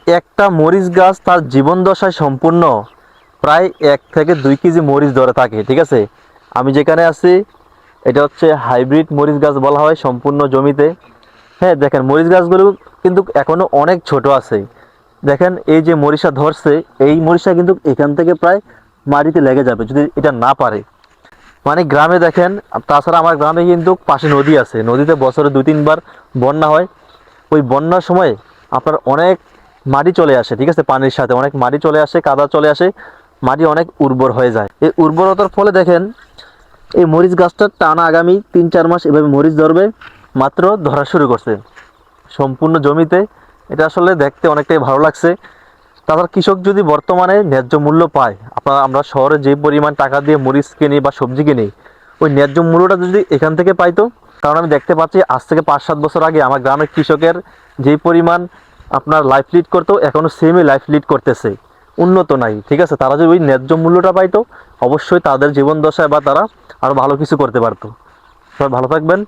একটা মরিচ গাছ তার জীবন দশায় সম্পূর্ণ প্রায় 1 থেকে 2 কেজি মরিচ ধরে থাকে, ঠিক আছে। আমি যেখানে আছি এটা হচ্ছে হাইব্রিড মরিচ গাছ বলা হয় সম্পূর্ণ জমিতে। হ্যাঁ, দেখেন মরিচ গাছগুলো কিন্তু এখনো অনেক ছোট আছে। দেখেন এই যে মরিচা ধরছে, এই মরিচা কিন্তু এখান থেকে প্রায় মাটিতে লেগে যাবে যদি এটা না পারে। মানে গ্রামে দেখেন, তাছাড়া আমার গ্রামে কিন্তু পাশে নদী আছে, নদীতে বছরে 2-3 বার বন্যা হয়। ওই বন্যার সময় আপনার অনেক মাটি চলে আসে, ঠিক আছে, পানির সাথে অনেক মাটি চলে আসে, কাদা চলে আসে, মাটি অনেক উর্বর হয়ে যায়। এই উর্বরতার ফলে দেখেন এই মরিচ গাছটা টানা আগামী 3-4 মাস এভাবে মরিচ ধরবে। মাত্র ধরা শুরু করছে সম্পূর্ণ জমিতে। এটা আসলে দেখতে অনেকটাই ভালো লাগছে। তাছাড়া কৃষক যদি বর্তমানে ন্যায্য মূল্য পায়, আমরা শহরে যে পরিমাণ টাকা দিয়ে মরিচ কিনি বা সবজি কিনি, ওই ন্যায্য মূল্যটা যদি এখান থেকে পাইতো। কারণ আমি দেখতে পাচ্ছি আজ থেকে 5-7 বছর আগে আমার গ্রামের কৃষকের যেই পরিমাণ আপনার লাইফ লিড করতো, এখনও সেমই লাইফ লিড করতেছে, উন্নত নাই, ঠিক আছে। তারা যদি ওই ন্যায্য মূল্যটা পাইতো, অবশ্যই তাদের জীবন দশায় বা তারা আরও ভালো কিছু করতে পারতো। সবাই ভালো থাকবেন।